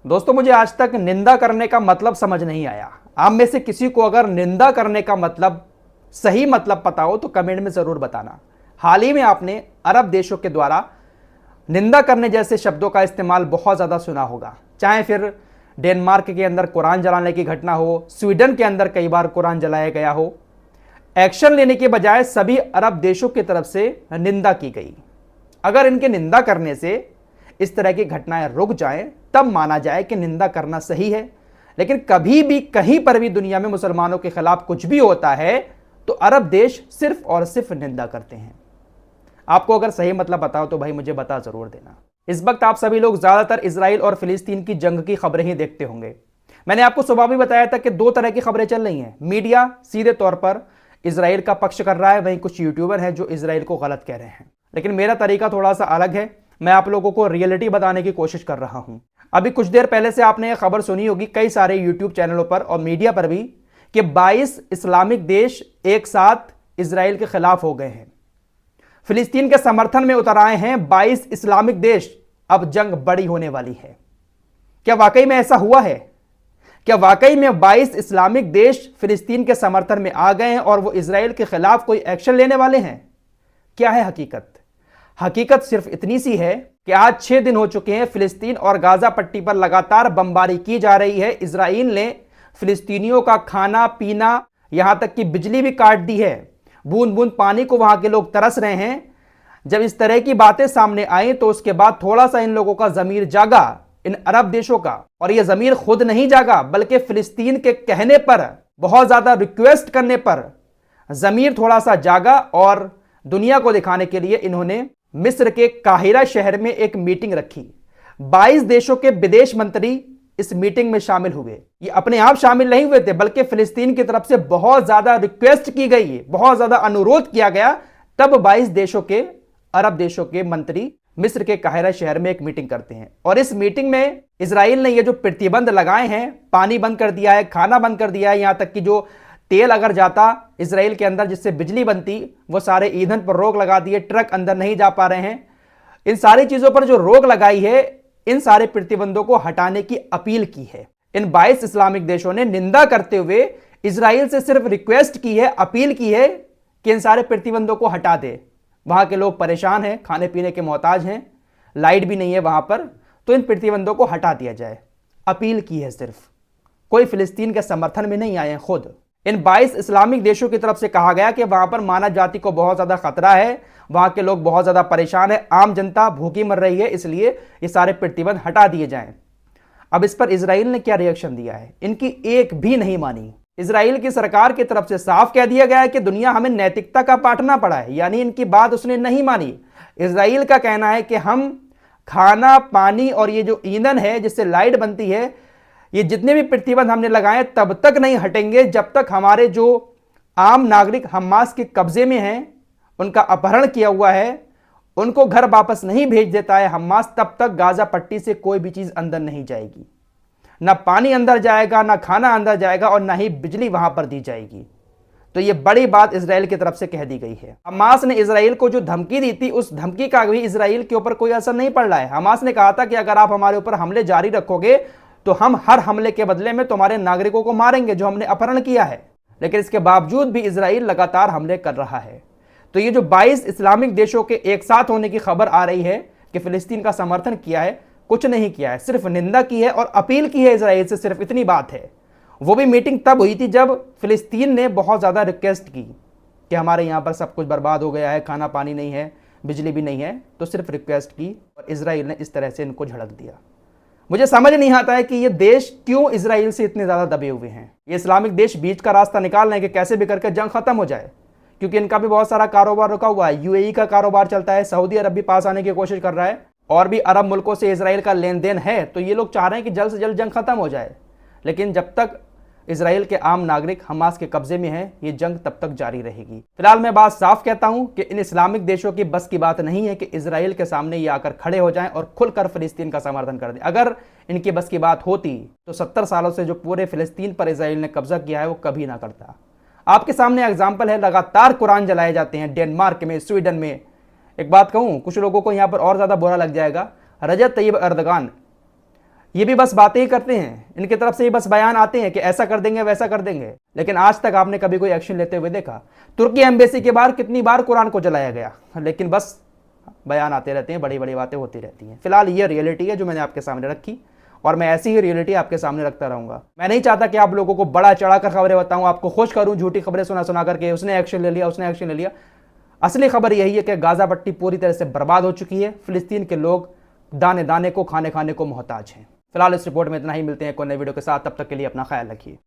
दोस्तों, मुझे आज तक निंदा करने का मतलब समझ नहीं आया। आप में से किसी को अगर निंदा करने का मतलब सही मतलब पता हो तो कमेंट में जरूर बताना। हाल ही में आपने अरब देशों के द्वारा निंदा करने जैसे शब्दों का इस्तेमाल बहुत ज्यादा सुना होगा। चाहे फिर डेनमार्क के अंदर कुरान जलाने की घटना हो, स्वीडन के अंदर कई बार कुरान जलाया गया हो, एक्शन लेने के बजाय सभी अरब देशों की तरफ से निंदा की गई। अगर इनके निंदा करने से इस तरह की घटनाएं रुक जाएं तब माना जाए कि निंदा करना सही है। लेकिन कभी भी कहीं पर भी दुनिया में मुसलमानों के खिलाफ कुछ भी होता है तो अरब देश सिर्फ और सिर्फ निंदा करते हैं। आपको अगर सही मतलब बताओ तो भाई मुझे बता जरूर देना। इस वक्त आप सभी लोग ज्यादातर इजराइल और फिलिस्तीन की जंग की खबरें ही देखते होंगे। मैंने आपको सुबह भी बताया था कि दो तरह की खबरें चल रही हैं। मीडिया सीधे तौर पर इजराइल का पक्ष कर रहा है, वहीं कुछ यूट्यूबर हैं जो इजराइल को गलत कह रहे हैं। लेकिन मेरा तरीका थोड़ा सा अलग है। मैं आप लोगों को रियलिटी बताने की कोशिश कर रहा हूं। अभी कुछ देर पहले से आपने यह खबर सुनी होगी कई सारे यूट्यूब चैनलों पर और मीडिया पर भी कि 22 इस्लामिक देश एक साथ इजराइल के खिलाफ हो गए हैं, फिलिस्तीन के समर्थन में उतर आए हैं 22 इस्लामिक देश। अब जंग बड़ी होने वाली है। क्या वाकई में ऐसा हुआ है? क्या वाकई में 22 इस्लामिक देश फिलिस्तीन के समर्थन में आ गए हैं और वो इजराइल के खिलाफ कोई एक्शन लेने वाले हैं? क्या है हकीकत? हकीकत सिर्फ इतनी सी है कि आज 6 दिन हो चुके हैं फिलिस्तीन और गाजा पट्टी पर लगातार बमबारी की जा रही है। इजराइल ने फिलिस्तीनियों का खाना पीना, यहां तक कि बिजली भी काट दी है। बूंद बूंद पानी को वहां के लोग तरस रहे हैं। जब इस तरह की बातें सामने आई तो उसके बाद थोड़ा सा इन लोगों का जमीर जागा, इन अरब देशों का। और यह जमीर खुद नहीं जागा बल्कि फिलिस्तीन के कहने पर, बहुत ज्यादा रिक्वेस्ट करने पर जमीर थोड़ा सा जागा और दुनिया को दिखाने के लिए इन्होंने मिस्र के काहिरा शहर में एक मीटिंग रखी। 22 देशों के विदेश मंत्री इस मीटिंग में शामिल हुए। ये अपने आप शामिल नहीं हुए थे बल्कि फिलिस्तीन की तरफ से बहुत ज्यादा रिक्वेस्ट की गई, बहुत ज्यादा अनुरोध किया गया। तब 22 देशों के, अरब देशों के मंत्री मिस्र के काहिरा शहर में एक मीटिंग करते हैं। और इस मीटिंग में इजराइल ने ये जो प्रतिबंध लगाए हैं, पानी बंद कर दिया है, खाना बंद कर दिया है, यहां तक कि जो तेल अगर जाता इजराइल के अंदर जिससे बिजली बनती, वो सारे ईंधन पर रोक लगा दिए, ट्रक अंदर नहीं जा पा रहे हैं। इन सारी चीजों पर जो रोक लगाई है, इन सारे प्रतिबंधों को हटाने की अपील की है। इन 22 इस्लामिक देशों ने निंदा करते हुए इजराइल से सिर्फ रिक्वेस्ट की है, अपील की है कि इन सारे प्रतिबंधों को हटा दे। वहां के लोग परेशान हैं, खाने पीने के मोहताज हैं, लाइट भी नहीं है वहां पर, तो इन प्रतिबंधों को हटा दिया जाए। अपील की है सिर्फ, कोई फिलिस्तीन के समर्थन में नहीं आए हैं। खुद इन 22 इस्लामिक देशों की तरफ से कहा गया कि वहां पर मानव जाति को बहुत ज्यादा खतरा है, वहां के लोग बहुत ज्यादा परेशान है, आम जनता भूखी मर रही है, इसलिए ये सारे प्रतिबंध हटा दिए जाएं। अब इस पर इजराइल ने क्या रिएक्शन दिया है? इनकी एक भी नहीं मानी। इजराइल की सरकार की तरफ से साफ कह दिया गया है कि दुनिया हमें नैतिकता का बांटना पड़ा है, यानी इनकी बात उसने नहीं मानी। इजराइल का कहना है कि हम खाना पानी और ये जो ईंधन है जिससे लाइट बनती है, ये जितने भी प्रतिबंध हमने लगाए तब तक नहीं हटेंगे जब तक हमारे जो आम नागरिक हमास के कब्जे में हैं, उनका अपहरण किया हुआ है, उनको घर वापस नहीं भेज देता है हमास, तब तक गाजा पट्टी से कोई भी चीज अंदर नहीं जाएगी। ना पानी अंदर जाएगा, ना खाना अंदर जाएगा और ना ही बिजली वहां पर दी जाएगी। तो ये बड़ी बात इजराइल की तरफ से कह दी गई है। हमास ने इजराइल को जो धमकी दी थी, उस धमकी का भी इजराइल के ऊपर कोई असर नहीं पड़ रहा है। हमास ने कहा था कि अगर आप हमारे ऊपर हमले जारी रखोगे तो हम हर हमले के बदले में तुम्हारे नागरिकों को मारेंगे जो हमने अपहरण किया है। लेकिन इसके बावजूद भी इजराइल लगातार हमले कर रहा है। तो ये जो 22 इस्लामिक देशों के एक साथ होने की खबर आ रही है कि फिलिस्तीन का समर्थन किया है, कुछ नहीं किया है, सिर्फ निंदा की है और अपील की है इजराइल से, सिर्फ इतनी बात है। वो भी मीटिंग तब हुई थी जब फिलिस्तीन ने बहुत ज्यादा रिक्वेस्ट की कि हमारे यहाँ पर सब कुछ बर्बाद हो गया है, खाना पानी नहीं है, बिजली भी नहीं है, तो सिर्फ रिक्वेस्ट की और इजराइल ने इस तरह से इनको झड़क दिया। मुझे समझ नहीं आता है कि ये देश क्यों इजराइल से इतने ज्यादा दबे हुए हैं। ये इस्लामिक देश बीच का रास्ता निकाल रहे हैं कि कैसे भी करके जंग खत्म हो जाए, क्योंकि इनका भी बहुत सारा कारोबार रुका हुआ है। यूएई का कारोबार चलता है, सऊदी अरब भी पास आने की कोशिश कर रहा है और भी अरब मुल्कों से इजराइल का लेन देन है। तो ये लोग चाह रहे हैं कि जल्द से जल्द जंग खत्म हो जाए। लेकिन जब तक इजराइल के आम नागरिक हमास के कब्जे में हैं, ये जंग तब तक जारी रहेगी। फिलहाल मैं बात साफ कहता हूं कि इन इस्लामिक देशों की बस की बात नहीं है कि इजराइल के सामने ये आकर खड़े हो जाएं और खुलकर फिलिस्तीन का समर्थन कर दें। अगर इनकी बस की बात होती तो 70 सालों से जो पूरे फिलिस्तीन पर इजराइल ने कब्जा किया है वो कभी ना करता। आपके सामने एग्जाम्पल है, लगातार कुरान जलाए जाते हैं डेनमार्क में, स्वीडन में। एक बात कहूं, कुछ लोगों को यहां पर और ज्यादा बुरा लग जाएगा, रजब तैयब एर्दोगान ये भी बस बातें ही करते हैं, इनकी तरफ से ही बस बयान आते हैं कि ऐसा कर देंगे वैसा कर देंगे, लेकिन आज तक आपने कभी कोई एक्शन लेते हुए देखा? तुर्की एम्बेसी के बाहर कितनी बार कुरान को जलाया गया, लेकिन बस बयान आते रहते हैं, बड़ी बड़ी बातें होती रहती हैं। फिलहाल ये रियलिटी है जो मैंने आपके सामने रखी, और मैं ऐसी ही रियलिटी आपके सामने रखता रहूंगा। मैं नहीं चाहता कि आप लोगों को बड़ा चढ़ाकर खबरें बताऊं, आपको खुश करूं झूठी खबरें सुना सुना करके, उसने एक्शन ले लिया, उसने एक्शन ले लिया। असली खबर यही है कि गाजा पट्टी पूरी तरह से बर्बाद हो चुकी है। फिलिस्तीन के लोग दाने दाने को, खाने खाने को मोहताज हैं। फिलहाल इस रिपोर्ट में इतना ही, मिलते हैं एक और नई वीडियो के साथ, तब तक के लिए अपना ख्याल रखिए।